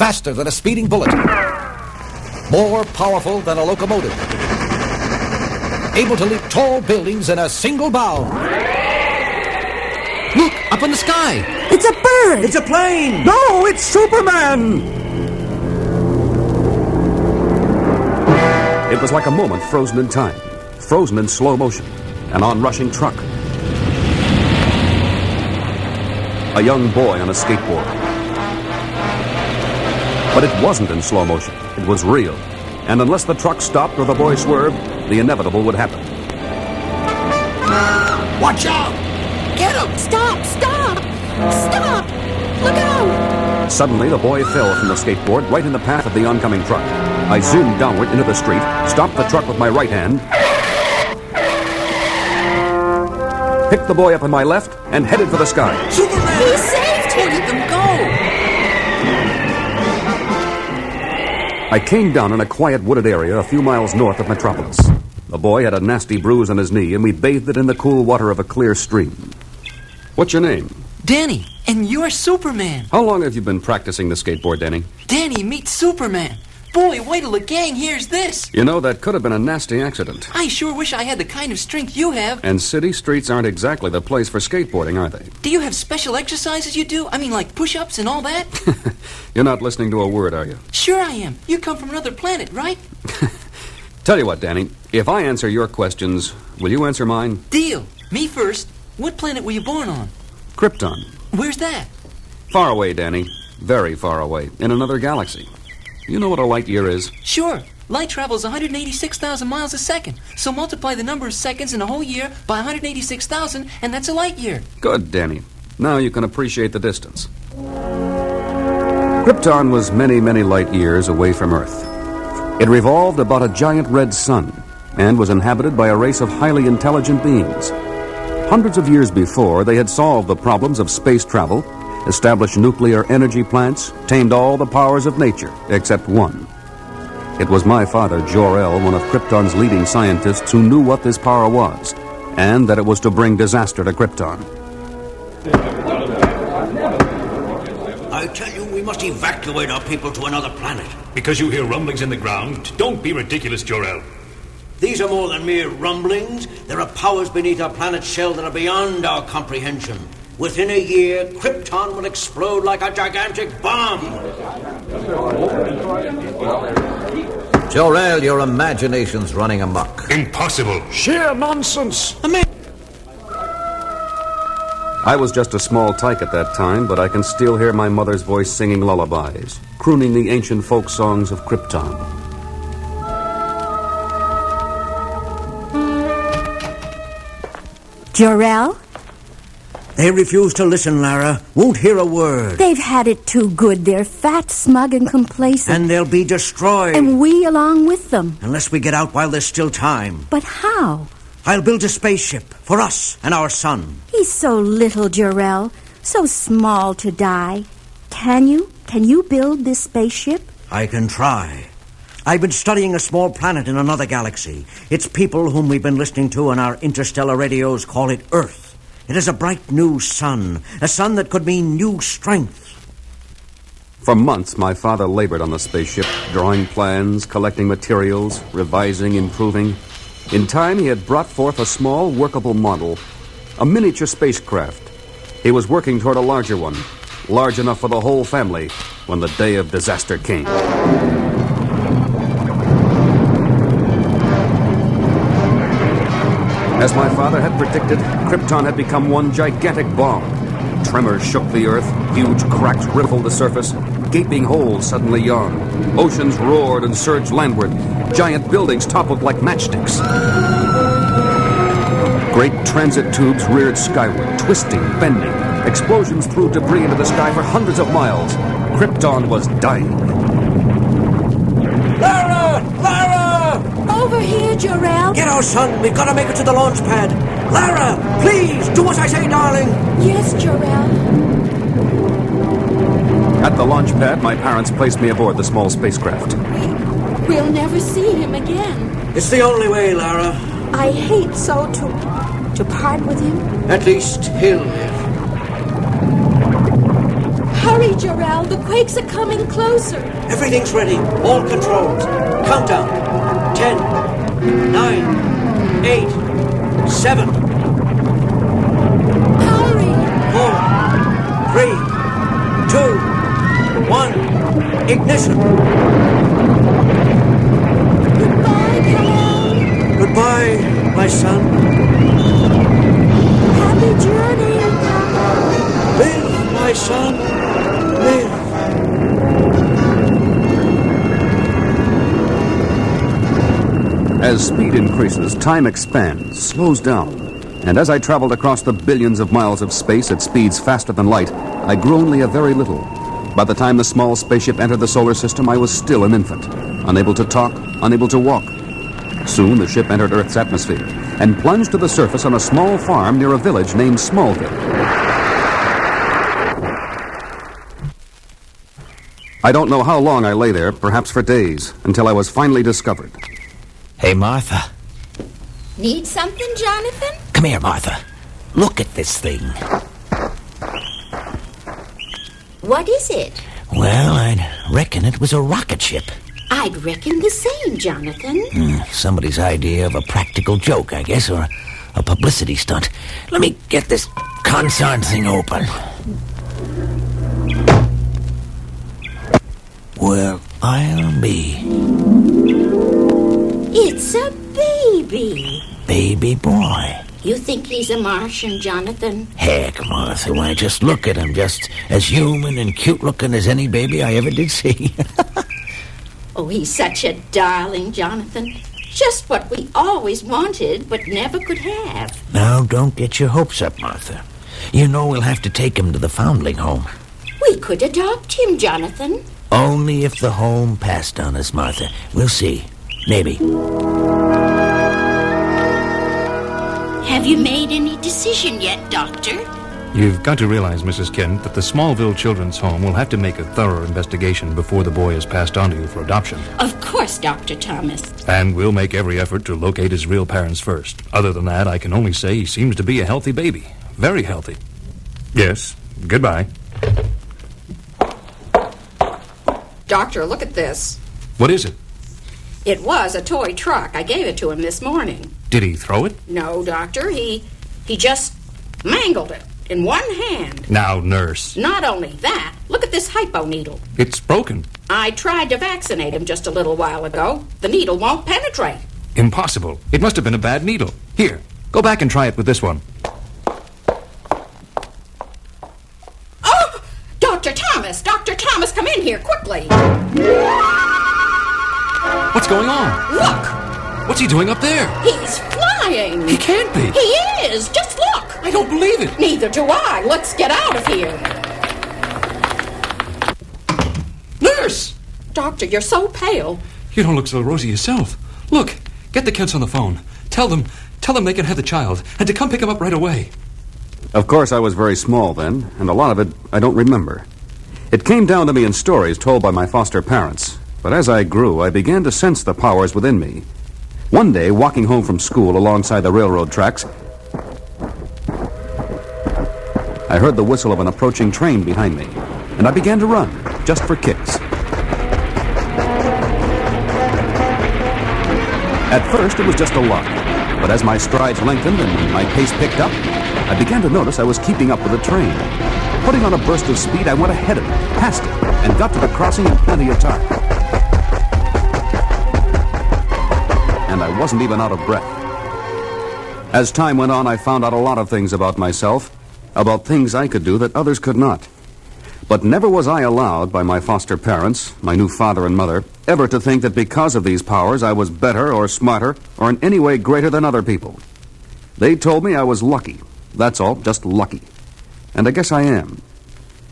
faster than a speeding bullet, more powerful than a locomotive, able to leap tall buildings in a single bound. Look, up in the sky. It's a bird. It's a plane. No, it's Superman. It was like a moment frozen in time, frozen in slow motion, an onrushing truck. A young boy on a skateboard. But it wasn't in slow motion. It was real. And unless the truck stopped or the boy swerved, the inevitable would happen. Watch out! Get him! Stop! Stop! Stop! Look out! Suddenly, the boy fell from the skateboard right in the path of the oncoming truck. I zoomed downward into the street, stopped the truck with my right hand, picked the boy up in my left, and headed for the sky. Superman! He saved him! Let them go! I came down in a quiet wooded area a few miles north of Metropolis. The boy had a nasty bruise on his knee, and we bathed it in the cool water of a clear stream. What's your name? Danny, and you're Superman. How long have you been practicing the skateboard, Danny? Danny meets Superman. Boy, wait till the gang hears this. You know, that could have been a nasty accident. I sure wish I had the kind of strength you have. And city streets aren't exactly the place for skateboarding, are they? Do you have special exercises you do? I mean, like push-ups and all that? You're not listening to a word, are you? Sure I am. You come from another planet, right? Tell you what, Danny, if I answer your questions, will you answer mine? Deal. Me first. What planet were you born on? Krypton. Where's that? Far away, Danny. Very far away. In another galaxy. You know what a light year is? Sure. Light travels 186,000 miles a second. So multiply the number of seconds in a whole year by 186,000, and that's a light year. Good, Danny. Now you can appreciate the distance. Krypton was many, many light years away from Earth. It revolved about a giant red sun and was inhabited by a race of highly intelligent beings. Hundreds of years before, they had solved the problems of space travel, established nuclear energy plants, tamed all the powers of nature, except one. It was my father, Jor-El, one of Krypton's leading scientists, who knew what this power was, and that it was to bring disaster to Krypton. I tell you, we must evacuate our people to another planet. Because you hear rumblings in the ground? Don't be ridiculous, Jor-El. These are more than mere rumblings. There are powers beneath our planet's shell that are beyond our comprehension. Within a year, Krypton will explode like a gigantic bomb. Jor-El, your imagination's running amok. Impossible. Sheer nonsense. I was just a small tyke at that time, but I can still hear my mother's voice singing lullabies, crooning the ancient folk songs of Krypton. Jor-El? They refuse to listen, Lara. Won't hear a word. They've had it too good. They're fat, smug, and complacent. And they'll be destroyed. And we along with them. Unless we get out while there's still time. But how? I'll build a spaceship for us and our son. He's so little, Jor-El. So small to die. Can you? Can you build this spaceship? I can try. I've been studying a small planet in another galaxy. Its people, whom we've been listening to on our interstellar radios, call it Earth. It has a bright new sun, a sun that could mean new strength. For months, my father labored on the spaceship, drawing plans, collecting materials, revising, improving. In time, he had brought forth a small, workable model, a miniature spacecraft. He was working toward a larger one, large enough for the whole family, when the day of disaster came. As my father had predicted, Krypton had become one gigantic bomb. Tremors shook the earth, huge cracks riffled the surface, gaping holes suddenly yawned. Oceans roared and surged landward. Giant buildings toppled like matchsticks. Great transit tubes reared skyward, twisting, bending. Explosions threw debris into the sky for hundreds of miles. Krypton was dying. Lara! Lara! Over here, Jor-El. Get our son. We've got to make it to the launch pad. Lara, please, do as I say, darling. Yes, Jor-El. At the launch pad, my parents placed me aboard the small spacecraft. We'll never see him again. It's the only way, Lara. I hate so to part with him. At least he'll live. Hurry, Hurry, Jarrell. The quakes are coming closer. Everything's ready. All controls. Countdown. 10, 9, 8, 7, Hurry. 4, 3, 2, 1. Ignition. Goodbye, Jarrell. Goodbye, my son. Happy journey. Live, my son. Live. As speed increases, time expands, slows down. And as I traveled across the billions of miles of space at speeds faster than light, I grew only a very little. By the time the small spaceship entered the solar system, I was still an infant, unable to talk, unable to walk. Soon the ship entered Earth's atmosphere and plunged to the surface on a small farm near a village named Smallville. I don't know how long I lay there, perhaps for days, until I was finally discovered. Hey, Martha. Need something, Jonathan? Come here, Martha. Look at this thing. What is it? Well, I'd reckon it was a rocket ship. I'd reckon the same, Jonathan. Somebody's idea of a practical joke, I guess, or a publicity stunt. Let me get this consarn thing open. Well, I'll be. It's a baby. Baby boy. You think he's a Martian, Jonathan? Heck, Martha, why, just look at him. Just as human and cute-looking as any baby I ever did see. Oh, he's such a darling, Jonathan. Just what we always wanted, but never could have. Now, don't get your hopes up, Martha. You know we'll have to take him to the foundling home. We could adopt him, Jonathan. Only if the home passed on us, Martha. We'll see. Maybe. Have you made any decision yet, Doctor? You've got to realize, Mrs. Kent, that the Smallville Children's Home will have to make a thorough investigation before the boy is passed on to you for adoption. Of course, Dr. Thomas. And we'll make every effort to locate his real parents first. Other than that, I can only say he seems to be a healthy baby. Very healthy. Yes, goodbye. Doctor, look at this. What is it? It was a toy truck. I gave it to him this morning. Did he throw it? No, Doctor. He just mangled it in one hand. Now, nurse. Not only that, look at this hypo needle. It's broken. I tried to vaccinate him just a little while ago. The needle won't penetrate. Impossible. It must have been a bad needle. Here, go back and try it with this one. Oh! Dr. Thomas! Dr. Thomas, come in here, quickly! What's going on? Look! What's he doing up there? He's flying! He can't be. He is! Just look! I don't believe it. Neither do I. Let's get out of here. Nurse! Doctor, you're so pale. You don't look so rosy yourself. Look, get the Kents on the phone. Tell them they can have the child, and to come pick him up right away. Of course, I was very small then, and a lot of it I don't remember. It came down to me in stories told by my foster parents, but as I grew, I began to sense the powers within me. One day, walking home from school alongside the railroad tracks, I heard the whistle of an approaching train behind me, and I began to run, just for kicks. At first, it was just a lark, but as my strides lengthened and my pace picked up, I began to notice I was keeping up with the train. Putting on a burst of speed, I went ahead of it, past it, and got to the crossing in plenty of time. And I wasn't even out of breath. As time went on, I found out a lot of things about myself, about things I could do that others could not. But never was I allowed by my foster parents, my new father and mother, ever to think that because of these powers I was better or smarter or in any way greater than other people. They told me I was lucky. That's all, just lucky. And I guess I am.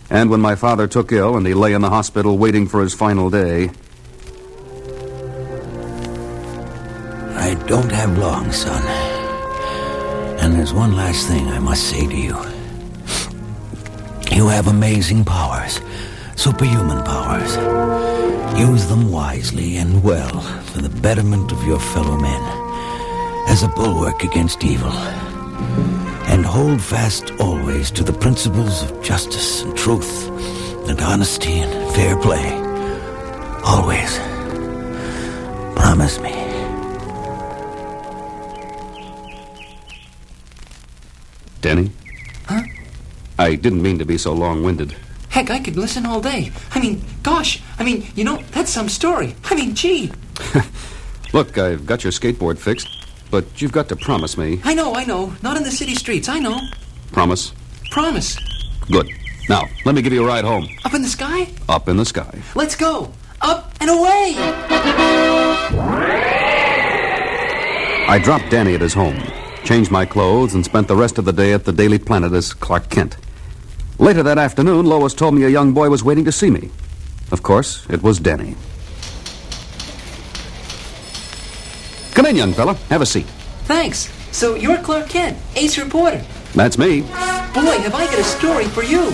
And when my father took ill and he lay in the hospital waiting for his final day... I don't have long, son. And there's one last thing I must say to you. You have amazing powers, superhuman powers. Use them wisely and well for the betterment of your fellow men, as a bulwark against evil. And hold fast always to the principles of justice and truth and honesty and fair play. Always. Promise me. Denny? Huh? I didn't mean to be so long-winded. Heck, I could listen all day. Gosh. That's some story. Gee. Look, I've got your skateboard fixed, but you've got to promise me. I know. Not in the city streets, I know. Promise? Promise. Good. Now, let me give you a ride home. Up in the sky? Up in the sky. Let's go. Up and away! I dropped Danny at his home, changed my clothes, and spent the rest of the day at the Daily Planet as Clark Kent. Later that afternoon, Lois told me a young boy was waiting to see me. Of course, it was Denny. Come in, young fella. Have a seat. Thanks. So you're Clark Kent, ace reporter. That's me. Boy, have I got a story for you.